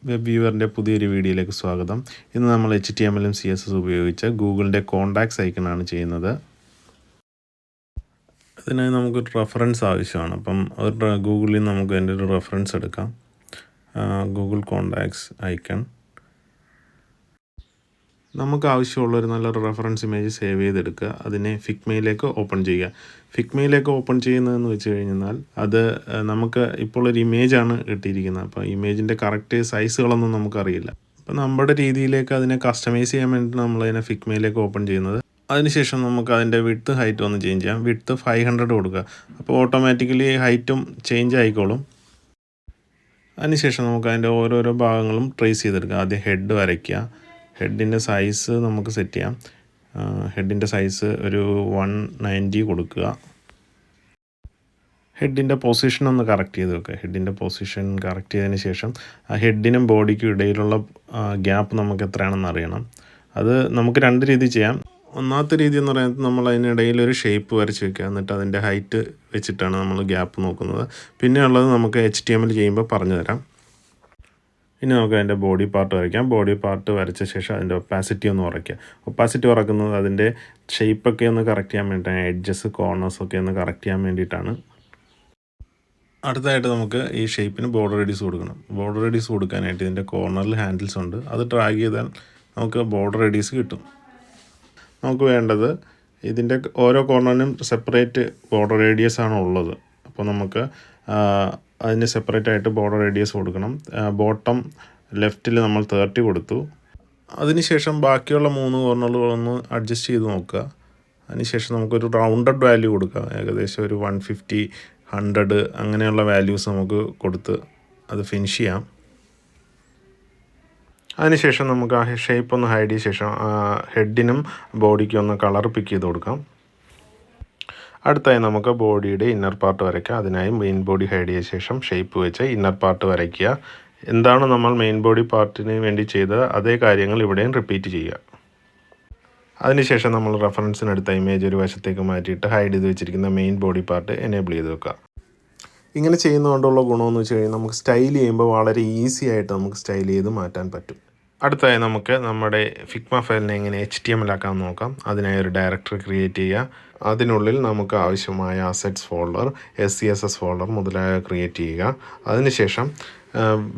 Web വ്യൂവറിൻ്റെ പുതിയൊരു വീഡിയോയിലേക്ക് സ്വാഗതം. ഇന്ന് നമ്മൾ HTML CSS ഉപയോഗിച്ച് ഗൂഗിളിൻ്റെ കോൺടാക്ട്സ് ഐക്കണാണ് ചെയ്യുന്നത്. അതിനായി നമുക്കൊരു റെഫറൻസ് ആവശ്യമാണ്. അപ്പം ഗൂഗിളിൽ നിന്ന് നമുക്ക് അതിൻ്റെ ഒരു റെഫറൻസ് എടുക്കാം. Google contacts icon. നമുക്ക് ആവശ്യമുള്ളൊരു നല്ലൊരു റെഫറൻസ് ഇമേജ് സേവ് ചെയ്തെടുക്കുക. അതിനെ ഫിഗ്മയിലേക്ക് ഓപ്പൺ ചെയ്യുക. ഫിഗ്മയിലേക്ക് ഓപ്പൺ ചെയ്യുന്നതെന്ന് വെച്ച് കഴിഞ്ഞാൽ അത് നമുക്ക് ഇപ്പോൾ ഒരു ഇമേജാണ് കിട്ടിയിരിക്കുന്നത്. അപ്പോൾ ഇമേജിൻ്റെ കറക്റ്റ് സൈസുകളൊന്നും നമുക്കറിയില്ല. അപ്പോൾ നമ്മുടെ രീതിയിലേക്ക് അതിനെ കസ്റ്റമൈസ് ചെയ്യാൻ വേണ്ടിയിട്ട് നമ്മളതിനെ ഫിഗ്മയിലേക്ക് ഓപ്പൺ ചെയ്യുന്നത്. അതിനുശേഷം നമുക്ക് അതിൻ്റെ വിഡ്ത്ത് ഹൈറ്റ് ഒന്ന് ചേഞ്ച് ചെയ്യാം. വിഡ്ത്ത് 500 കൊടുക്കുക. അപ്പോൾ ഓട്ടോമാറ്റിക്കലി ഹൈറ്റും ചേഞ്ച് ആയിക്കോളും. അതിനുശേഷം നമുക്ക് അതിൻ്റെ ഓരോരോ ഭാഗങ്ങളും ട്രേസ് ചെയ്തെടുക്കുക. ആദ്യം ഹെഡ് വരയ്ക്കുക. ഹെഡിൻ്റെ സൈസ് നമുക്ക് സെറ്റ് ചെയ്യാം. ഹെഡിൻ്റെ സൈസ് ഒരു 190 കൊടുക്കുക. ഹെഡിൻ്റെ പൊസിഷൻ ഒന്ന് കറക്റ്റ് ചെയ്ത് വെക്കുക. ഹെഡിൻ്റെ പൊസിഷൻ കറക്റ്റ് ചെയ്തതിന് ശേഷം ആ ഹെഡിനും ബോഡിക്കും ഇടയിലുള്ള ഗ്യാപ്പ് നമുക്ക് എത്രയാണെന്ന് അറിയണം. അത് നമുക്ക് രണ്ട് രീതി ചെയ്യാം. ഒന്നാമത്തെ രീതി എന്ന് പറയുന്നത് നമ്മൾ അതിനിടയിൽ ഒരു ഷേപ്പ് വരച്ച് വെക്കുക. എന്നിട്ട് അതിൻ്റെ ഹൈറ്റ് വെച്ചിട്ടാണ് നമ്മൾ ഗ്യാപ്പ് നോക്കുന്നത്. പിന്നെ ഉള്ളത് നമുക്ക് HTML ചെയ്യുമ്പോൾ പറഞ്ഞു തരാം. ഇനി നമുക്ക് അതിൻ്റെ ബോഡി പാർട്ട് വരയ്ക്കാം. ബോഡി പാർട്ട് വരച്ച ശേഷം അതിൻ്റെ ഒപ്പാസിറ്റി ഒന്ന് കുറയ്ക്കുക. ഒപ്പാസിറ്റി കുറയ്ക്കുന്നത് അതിൻ്റെ ഷേപ്പൊക്കെ ഒന്ന് കറക്റ്റ് ചെയ്യാൻ വേണ്ടിയിട്ടാണ്. എഡ്ജസ് കോർണേഴ്സൊക്കെ ഒന്ന് കറക്റ്റ് ചെയ്യാൻ വേണ്ടിയിട്ടാണ്. അടുത്തതായിട്ട് നമുക്ക് ഈ ഷേപ്പിന് ബോർഡർ റേഡിയസ് കൊടുക്കണം. ബോർഡർ റേഡിയസ് കൊടുക്കാനായിട്ട് ഇതിൻ്റെ കോർണറിൽ ഹാൻഡിൽസ് ഉണ്ട്. അത് ഡ്രാഗ് ചെയ്താൽ നമുക്ക് ബോർഡർ റേഡിയസ് കിട്ടും. നമുക്ക് വേണ്ടത് ഇതിൻ്റെ ഓരോ കോർണറിനും സെപ്പറേറ്റ് ബോർഡർ റേഡിയസ് ആണ് ഉള്ളത്. അപ്പോൾ നമുക്ക് അതിന് സെപ്പറേറ്റ് ആയിട്ട് ബോർഡർ റേഡിയസ് കൊടുക്കണം. ബോട്ടം ലെഫ്റ്റിൽ നമ്മൾ 30 കൊടുത്തു. അതിനുശേഷം ബാക്കിയുള്ള 3 കോർണറുകളൊന്ന് അഡ്ജസ്റ്റ് ചെയ്ത് നോക്കുക. അതിനുശേഷം നമുക്കൊരു റൗണ്ടഡ് വാല്യൂ കൊടുക്കുക. ഏകദേശം ഒരു 150, 100 അങ്ങനെയുള്ള വാല്യൂസ് നമുക്ക് കൊടുത്ത് അത് ഫിനിഷ് ചെയ്യാം. അതിനുശേഷം നമുക്ക് ആ ഷേപ്പ് ഒന്ന് ഹൈഡ് ചെയ്ത ശേഷം ഹെഡിനും ബോഡിക്കും ഒന്ന് കളർ പിക്ക് ചെയ്ത് കൊടുക്കാം. അടുത്തായി നമുക്ക് ബോഡിയുടെ ഇന്നർ പാർട്ട് വരയ്ക്കാം. അതിനായി മെയിൻ ബോഡി ഹൈഡ് ചെയ്ത ശേഷം ഷേപ്പ് വെച്ച് ഇന്നർ പാർട്ട് വരയ്ക്കുക. എന്താണ് നമ്മൾ മെയിൻ ബോഡി പാർട്ടിന് വേണ്ടി ചെയ്തത് അതേ കാര്യങ്ങൾ ഇവിടെയും റിപ്പീറ്റ് ചെയ്യുക. അതിനുശേഷം നമ്മൾ റെഫറൻസിനെടുത്ത ഇമേജ് ഒരു വശത്തേക്ക് മാറ്റിയിട്ട് ഹൈഡ് ചെയ്ത് വെച്ചിരിക്കുന്ന മെയിൻ ബോഡി പാർട്ട് എനേബിൾ ചെയ്ത് വെക്കുക. ഇങ്ങനെ ചെയ്യുന്നതുകൊണ്ടുള്ള ഗുണമെന്ന് വെച്ച് കഴിഞ്ഞാൽ നമുക്ക് സ്റ്റൈൽ ചെയ്യുമ്പോൾ വളരെ ഈസി ആയിട്ട് നമുക്ക് സ്റ്റൈൽ ചെയ്ത് മാറ്റാൻ പറ്റും. അടുത്തായി നമുക്ക് നമ്മുടെ ഫിഗ്മ ഫയലിനെ എങ്ങനെ HTML ആക്കാമെന്ന് നോക്കാം. അതിനായി ഒരു ഡയറക്ടറി ക്രിയേറ്റ് ചെയ്യുക. അതിനുള്ളിൽ നമുക്ക് ആവശ്യമായ അസറ്റ്സ് ഫോൾഡർ, SCSS ഫോൾഡർ മുതലായവ ക്രിയേറ്റ് ചെയ്യുക. അതിനുശേഷം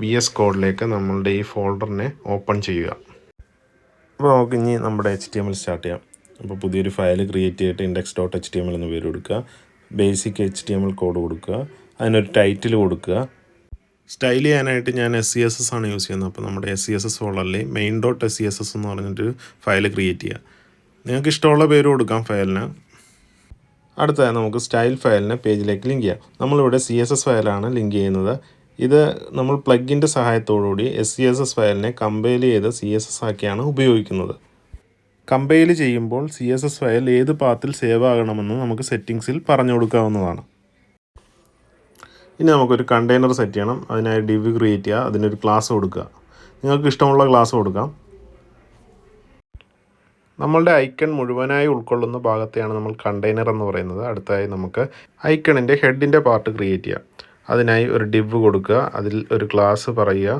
VS കോഡിലേക്ക് നമ്മളുടെ ഈ ഫോൾഡറിനെ ഓപ്പൺ ചെയ്യുക. അപ്പോൾ നമുക്ക് ഇനി നമ്മുടെ HTML സ്റ്റാർട്ട് ചെയ്യാം. അപ്പോൾ പുതിയൊരു ഫയൽ ക്രിയേറ്റ് ചെയ്തിട്ട് index.html എന്ന് പേര് കൊടുക്കുക. ബേസിക് HTML കോഡ് കൊടുക്കുക. അതിനൊരു ടൈറ്റിൽ കൊടുക്കുക. സ്റ്റൈൽ ചെയ്യാനായിട്ട് ഞാൻ SCSS ആണ് യൂസ് ചെയ്യുന്നത്. അപ്പോൾ നമ്മുടെ SCSS ഫോൾഡറിൽ main.scss എന്ന് പറഞ്ഞിട്ട് ഫയൽ ക്രിയേറ്റ് ചെയ്യുക. നിങ്ങൾക്ക് ഇഷ്ടമുള്ള പേര് കൊടുക്കാം ഫയലിന്. അടുത്തതായി നമുക്ക് സ്റ്റൈൽ ഫയലിനെ പേജിലേക്ക് ലിങ്ക് ചെയ്യാം. നമ്മളിവിടെ CSS ഫയലാണ് ലിങ്ക് ചെയ്യുന്നത്. ഇത് നമ്മൾ പ്ലഗിൻ്റെ സഹായത്തോടുകൂടി SCSS ഫയലിനെ കമ്പൈൽ ചെയ്ത് CSS ആക്കിയാണ് ഉപയോഗിക്കുന്നത്. കമ്പൈൽ ചെയ്യുമ്പോൾ CSS ഫയൽ ഏത് പാത്തിൽ സേവ് ആകണമെന്ന് നമുക്ക് സെറ്റിങ്സിൽ പറഞ്ഞു കൊടുക്കാവുന്നതാണ്. ഇനി നമുക്കൊരു കണ്ടെയ്നർ സെറ്റ് ചെയ്യണം. അതിനായി ഡിവ് ക്രിയേറ്റ് ചെയ്യുക. അതിനൊരു ക്ലാസ് കൊടുക്കുക. നിങ്ങൾക്ക് ഇഷ്ടമുള്ള ക്ലാസ് കൊടുക്കാം. നമ്മളുടെ ഐക്കൺ മുഴുവനായി ഉൾക്കൊള്ളുന്ന ഭാഗത്തെയാണ് നമ്മൾ കണ്ടെയ്നർ എന്ന് പറയുന്നത്. അടുത്തായി നമുക്ക് ഐക്കണിൻ്റെ ഹെഡിൻ്റെ പാർട്ട് ക്രിയേറ്റ് ചെയ്യാം. അതിനായി ഒരു ഡിവ് കൊടുക്കുക. അതിൽ ഒരു ക്ലാസ് പറയുക.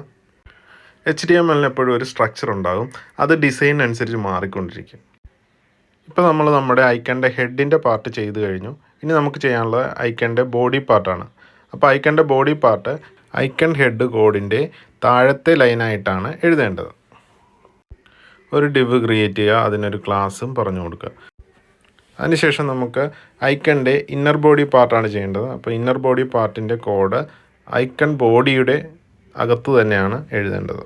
HTML എപ്പോഴും ഒരു സ്ട്രക്ചർ ഉണ്ടാകും. അത് ഡിസൈൻ അനുസരിച്ച് മാറിക്കൊണ്ടിരിക്കും. ഇപ്പോൾ നമ്മൾ നമ്മുടെ ഐക്കണിൻ്റെ ഹെഡിൻ്റെ പാർട്ട് ചെയ്ത് കഴിഞ്ഞു. ഇനി നമുക്ക് ചെയ്യാനുള്ളത് ഐക്കണിൻ്റെ ബോഡി പാർട്ടാണ്. അപ്പോൾ ഐക്കണിൻ്റെ ബോഡി പാർട്ട് ഐക്കൺ ഹെഡ് കോഡിൻ്റെ താഴത്തെ ലൈനായിട്ടാണ് എഴുതേണ്ടത്. ഒരു ഡിവ് ക്രിയേറ്റ് ചെയ്യുക. അതിനൊരു ക്ലാസ്സും പറഞ്ഞു കൊടുക്കുക. അതിനുശേഷം നമുക്ക് ഐക്കണിൻ്റെ ഇന്നർ ബോഡി പാർട്ടാണ് ചെയ്യേണ്ടത്. അപ്പോൾ ഇന്നർ ബോഡി പാർട്ടിൻ്റെ കോഡ് ഐക്കൺ ബോഡിയുടെ അകത്ത് തന്നെയാണ് എഴുതേണ്ടത്.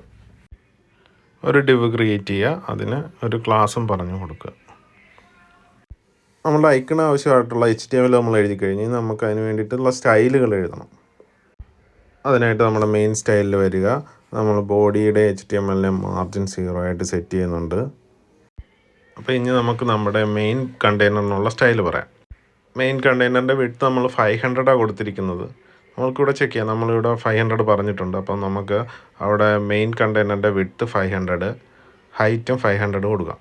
ഒരു ഡിവ് ക്രിയേറ്റ് ചെയ്യുക. അതിന് ഒരു ക്ലാസ്സും പറഞ്ഞു കൊടുക്കുക. നമ്മുടെ ഐക്കണ് ആവശ്യമായിട്ടുള്ള HTML നമ്മൾ എഴുതി കഴിഞ്ഞ് നമുക്ക് അതിന് വേണ്ടിയിട്ടുള്ള സ്റ്റൈലുകൾ എഴുതണം. അതിനായിട്ട് നമ്മുടെ മെയിൻ സ്റ്റൈലിൽ വരിക. നമ്മൾ ബോഡിയുടെ HTMLനെ മാർജിൻ 0 ആയിട്ട് സെറ്റ് ചെയ്യുന്നുണ്ട്. അപ്പോൾ ഇനി നമുക്ക് നമ്മുടെ മെയിൻ കണ്ടെയ്നറിനുള്ള സ്റ്റൈൽ പറയാം. മെയിൻ കണ്ടെയ്നറിൻ്റെ വിഡ്ത്ത് നമ്മൾ 500 കൊടുത്തിരിക്കുന്നത്. നമുക്കിവിടെ ചെക്ക് ചെയ്യാം. നമ്മളിവിടെ 500 പറഞ്ഞിട്ടുണ്ട്. അപ്പം നമുക്ക് അവിടെ മെയിൻ കണ്ടെയ്നറിൻ്റെ വിഡ്ത്ത് 500, ഹൈറ്റും 500 കൊടുക്കാം.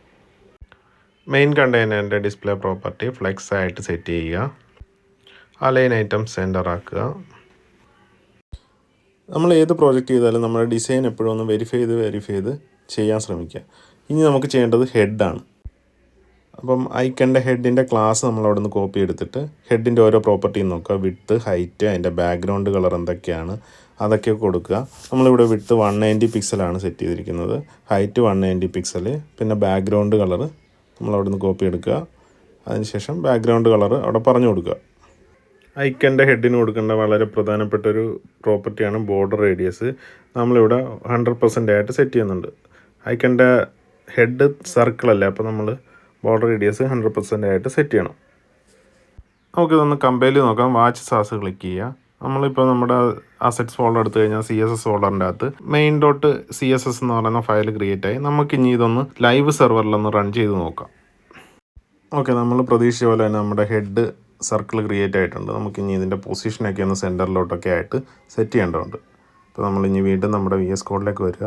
മെയിൻ കണ്ടെയ്നറിൻ്റെ ഡിസ്പ്ലേ പ്രോപ്പർട്ടി ഫ്ലെക്സ് ആയിട്ട് സെറ്റ് ചെയ്യുക. അലൈൻ ഐറ്റം സെൻറ്റർ ആക്കുക. നമ്മൾ ഏത് പ്രോജക്റ്റ് ചെയ്താലും നമ്മുടെ ഡിസൈൻ എപ്പോഴും ഒന്ന് വെരിഫൈ ചെയ്ത് ചെയ്യാൻ ശ്രമിക്കുക. ഇനി നമുക്ക് ചെയ്യേണ്ടത് ഹെഡാണ്. അപ്പം ഐക്കണിൻ്റെ ഹെഡിൻ്റെ ക്ലാസ് നമ്മൾ അവിടെ നിന്ന് കോപ്പി എടുത്തിട്ട് ഹെഡിൻ്റെ ഓരോ പ്രോപ്പർട്ടിയും നോക്കുക. വിഡ്ത്ത്, ഹൈറ്റ്, അതിൻ്റെ ബാക്ക്ഗ്രൗണ്ട് കളർ എന്തൊക്കെയാണ് അതൊക്കെ കൊടുക്കുക. നമ്മളിവിടെ വിഡ്ത്ത് 190 പിക്സലാണ് സെറ്റ് ചെയ്തിരിക്കുന്നത്, ഹൈറ്റ് 190 പിക്സൽ, പിന്നെ ബാക്ക്ഗ്രൗണ്ട് കളർ നമ്മൾ അവിടെ നിന്ന് കോപ്പി എടുക്കുക. അതിനുശേഷം ബാക്ക്ഗ്രൗണ്ട് കളർ അവിടെ പറഞ്ഞു കൊടുക്കുക. ഐക്കണിൻ്റെ ഹെഡിന് കൊടുക്കേണ്ട വളരെ പ്രധാനപ്പെട്ട ഒരു പ്രോപ്പർട്ടിയാണ് ബോർഡർ റേഡിയസ്. നമ്മളിവിടെ 100% ആയിട്ട് സെറ്റ് ചെയ്യുന്നുണ്ട്. ഐക്കണിൻ്റെ ഹെഡ് സർക്കിളല്ലേ, അപ്പോൾ നമ്മൾ ബോർഡർ റേഡിയസ് 100% ആയിട്ട് സെറ്റ് ചെയ്യണം. നമുക്കിതൊന്ന് കമ്പയർ ചെയ്ത് നോക്കാം. വാച്ച് സാസ് ക്ലിക്ക് ചെയ്യുക. നമ്മളിപ്പോൾ നമ്മുടെ അസറ്റ്സ് ഫോൾഡർ എടുത്തു കഴിഞ്ഞാൽ CSS ഫോൾഡറിൻ്റെ അകത്ത് main.css എന്ന് പറയുന്ന ഫയൽ ക്രിയേറ്റ് ആയി. നമുക്കിനി ഇതൊന്ന് ലൈവ് സെർവറിലൊന്ന് റൺ ചെയ്ത് നോക്കാം. ഓക്കെ, നമ്മൾ പ്രതീക്ഷിച്ച പോലെ തന്നെ നമ്മുടെ ഹെഡ് സർക്കിൾ ക്രിയേറ്റ് ആയിട്ടുണ്ട്. നമുക്കിനി ഇതിൻ്റെ പൊസിഷനൊക്കെ ഒന്ന് സെൻറ്ററിലോട്ടൊക്കെ ആയിട്ട് സെറ്റ് ചെയ്യേണ്ടതുണ്ട്. അപ്പോൾ നമ്മളിനി വീണ്ടും നമ്മുടെ VS കോഡിലേക്ക് വരിക.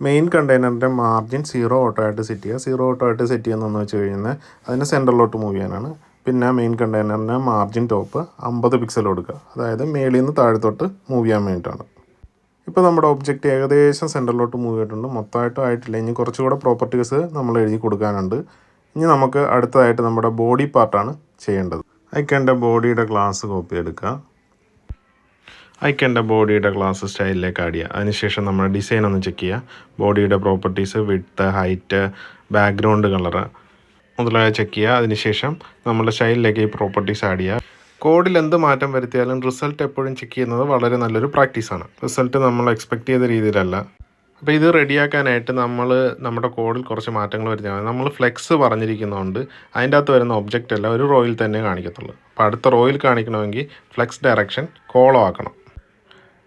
മെയിൻ കണ്ടെയ്നറിൻ്റെ മാർജിൻ 0 ഓട്ടോ ആയിട്ട് സെറ്റ് ചെയ്യുക. 0 ഓട്ടോ ആയിട്ട് സെറ്റ് ചെയ്യുന്നതെന്ന് വെച്ച് കഴിഞ്ഞാൽ അതിനെ സെൻറ്ററിലോട്ട് മൂവ് ചെയ്യാനാണ്. പിന്നെ മെയിൻ കണ്ടെയ്നറിൻ്റെ മാർജിൻ ടോപ്പ് 50 പിക്സൽ കൊടുക്കുക, അതായത് മേളിൽ നിന്ന് താഴത്തോട്ട് മൂവ് ചെയ്യാൻ വേണ്ടിയിട്ടാണ്. ഇപ്പോൾ നമ്മുടെ ഒബ്ജക്റ്റ് ഏകദേശം സെൻറ്ററിലോട്ട് മൂവ് ചെയ്തിട്ടുണ്ട്. മൊത്തമായിട്ടും ആയിട്ടില്ല, ഇനി കുറച്ചുകൂടെ പ്രോപ്പർട്ടീസ് നമ്മൾ എഴുതി കൊടുക്കാനുണ്ട്. ഇനി നമുക്ക് അടുത്തതായിട്ട് നമ്മുടെ ബോഡി പാർട്ടാണ് ചെയ്യേണ്ടത്. ഐക്കണിൻ്റെ ബോഡിയുടെ ക്ലാസ് കോപ്പി എടുക്കുക. ഐക്കണിൻ്റെ ബോഡിയുടെ ക്ലാസ് സ്റ്റൈലിലേക്ക് ആഡ് ചെയ്യുക. അതിനുശേഷം നമ്മുടെ ഡിസൈൻ ഒന്ന് ചെക്ക് ചെയ്യുക. ബോഡിയുടെ properties, width, height, background colour മുതലായ ചെക്ക് ചെയ്യുക. അതിനുശേഷം നമ്മുടെ സ്റ്റൈലിലേക്ക് ഈ പ്രോപ്പർട്ടീസ് ആഡ് ചെയ്യുക. കോഡിൽ എന്ത് മാറ്റം വരുത്തിയാലും റിസൾട്ട് എപ്പോഴും ചെക്ക് ചെയ്യുന്നത് വളരെ നല്ലൊരു പ്രാക്ടീസാണ്. റിസൾട്ട് നമ്മൾ എക്സ്പെക്റ്റ് ചെയ്ത രീതിയിലല്ല. അപ്പോൾ ഇത് റെഡിയാക്കാനായിട്ട് നമ്മുടെ കോഡിൽ കുറച്ച് മാറ്റങ്ങൾ വരുത്തിയാൽ മതി. നമ്മൾ ഫ്ലെക്സ് പറഞ്ഞിരിക്കുന്നതുകൊണ്ട് അതിൻ്റെ അകത്ത് വരുന്ന ഒബ്ജക്റ്റ് എല്ലാം ഒരു റോയിൽ തന്നെ കാണിക്കത്തുള്ളൂ. അപ്പോൾ അടുത്ത റോയിൽ കാണിക്കണമെങ്കിൽ ഫ്ലെക്സ് ഡയറക്ഷൻ കോളോ ആക്കണം.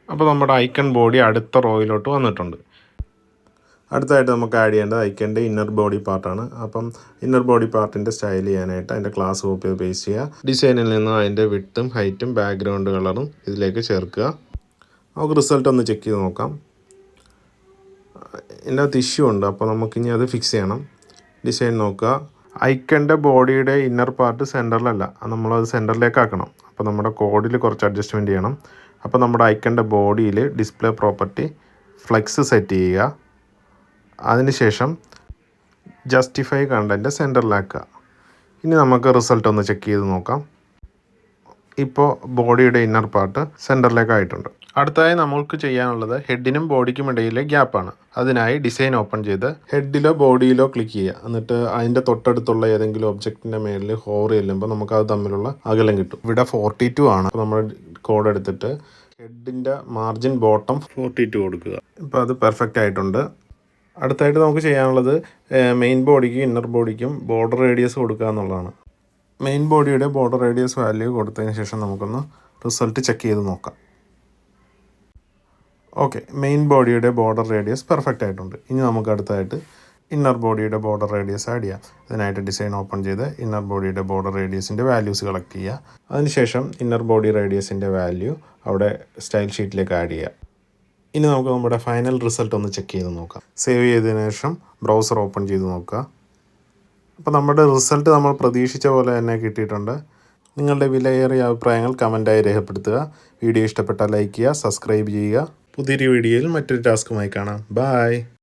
അപ്പോൾ നമ്മുടെ ഐക്കൺ ബോഡി അടുത്ത റോയിലോട്ട് വന്നിട്ടുണ്ട്. അടുത്തായിട്ട് നമുക്ക് ആഡ് ചെയ്യേണ്ടത് ഐക്കണിൻ്റെ ഇന്നർ ബോഡി പാർട്ടാണ്. അപ്പം ഇന്നർ ബോഡി പാർട്ടിൻ്റെ സ്റ്റൈൽ ചെയ്യാനായിട്ട് അതിൻ്റെ ക്ലാസ് കോപ്പി ചെയ്ത് പേസ്റ്റ് ചെയ്യുക. ഡിസൈനിൽ നിന്ന് അതിൻ്റെ വിഡ്ത്തും ഹൈറ്റും ബാക്ക്ഗ്രൗണ്ട് കളറും ഇതിലേക്ക് ചേർക്കുക. നമുക്ക് റിസൾട്ട് ഒന്ന് ചെക്ക് ചെയ്ത് നോക്കാം. ഇതിൻ്റെ അകത്ത് ഇഷ്യൂ ഉണ്ട്, അപ്പോൾ നമുക്കിനി അത് ഫിക്സ് ചെയ്യണം. ഡിസൈൻ നോക്കുക. ഐക്കണിൻ്റെ ബോഡിയുടെ ഇന്നർ പാർട്ട് സെൻറ്ററിലല്ല, നമ്മളത് സെൻറ്ററിലേക്ക് ആക്കണം. അപ്പോൾ നമ്മുടെ കോഡിൽ കുറച്ച് അഡ്ജസ്റ്റ്മെൻറ്റ് ചെയ്യണം. അപ്പോൾ നമ്മുടെ ഐക്കണിൻ്റെ ബോഡിയിൽ ഡിസ്പ്ലേ പ്രോപ്പർട്ടി ഫ്ലെക്സ് സെറ്റ് ചെയ്യുക. അതിനുശേഷം ജസ്റ്റിഫൈ കണ്ടൻറ്റ് സെൻറ്ററിലാക്കുക. ഇനി നമുക്ക് റിസൾട്ട് ഒന്ന് ചെക്ക് ചെയ്ത് നോക്കാം. ഇപ്പോൾ ബോഡിയുടെ ഇന്നർ പാർട്ട് സെൻറ്ററിലേക്കായിട്ടുണ്ട്. അടുത്തതായി നമുക്ക് ചെയ്യാനുള്ളത് ഹെഡിനും ബോഡിക്കും ഇടയിലെ ഗ്യാപ്പാണ്. അതിനായി ഡിസൈൻ ഓപ്പൺ ചെയ്ത് ഹെഡിലോ ബോഡിയിലോ ക്ലിക്ക് ചെയ്യുക. എന്നിട്ട് അതിൻ്റെ തൊട്ടടുത്തുള്ള ഏതെങ്കിലും ഒബ്ജക്റ്റിൻ്റെ മേലിൽ ഹോവർ ചെല്ലുമ്പോൾ നമുക്കത് തമ്മിലുള്ള അകലം കിട്ടും. ഇവിടെ 42 ആണ്. അപ്പോൾ നമ്മൾ കോഡ് എടുത്തിട്ട് ഹെഡിൻ്റെ മാർജിൻ ബോട്ടം 42 കൊടുക്കുക. ഇപ്പോൾ അത് പെർഫെക്റ്റ് ആയിട്ടുണ്ട്. അടുത്തായിട്ട് നമുക്ക് ചെയ്യാനുള്ളത് മെയിൻ ബോഡിക്കും ഇന്നർ ബോഡിക്കും ബോർഡർ റേഡിയസ് കൊടുക്കുക എന്നുള്ളതാണ്. മെയിൻ ബോഡിയുടെ ബോർഡർ റേഡിയസ് വാല്യൂ കൊടുത്തതിന് ശേഷം നമുക്കൊന്ന് റിസൾട്ട് ചെക്ക് ചെയ്ത് നോക്കാം. ഓക്കെ, മെയിൻ ബോഡിയുടെ ബോർഡർ റേഡിയസ് പെർഫെക്റ്റ് ആയിട്ടുണ്ട്. ഇനി നമുക്ക് അടുത്തായിട്ട് ഇന്നർ ബോഡിയുടെ ബോർഡർ റേഡിയസ് ആഡ് ചെയ്യാം. അതിനായിട്ട് ഡിസൈൻ ഓപ്പൺ ചെയ്ത് ഇന്നർ ബോഡിയുടെ ബോർഡർ റേഡിയസിൻ്റെ വാല്യൂസ് കളക്ട് ചെയ്യുക. അതിനുശേഷം ഇന്നർ ബോഡി റേഡിയസിൻ്റെ വാല്യൂ അവിടെ സ്റ്റൈൽ ഷീറ്റിലേക്ക് ആഡ് ചെയ്യുക. ഇനി നമുക്ക് നമ്മുടെ ഫൈനൽ റിസൾട്ട് ഒന്ന് ചെക്ക് ചെയ്ത് നോക്കാം. സേവ് ചെയ്തതിന് ശേഷം ബ്രൗസർ ഓപ്പൺ ചെയ്ത് നോക്കുക. അപ്പോൾ നമ്മുടെ റിസൾട്ട് നമ്മൾ പ്രതീക്ഷിച്ച പോലെ തന്നെ കിട്ടിയിട്ടുണ്ട്. നിങ്ങളുടെ വിലയേറിയ അഭിപ്രായങ്ങൾ കമൻറ്റായി രേഖപ്പെടുത്തുക. വീഡിയോ ഇഷ്ടപ്പെട്ടാൽ ലൈക്ക് ചെയ്യുക, സബ്സ്ക്രൈബ് ചെയ്യുക. പുതിയൊരു വീഡിയോയിൽ മറ്റൊരു ടാസ്കുമായി കാണാം. ബൈ.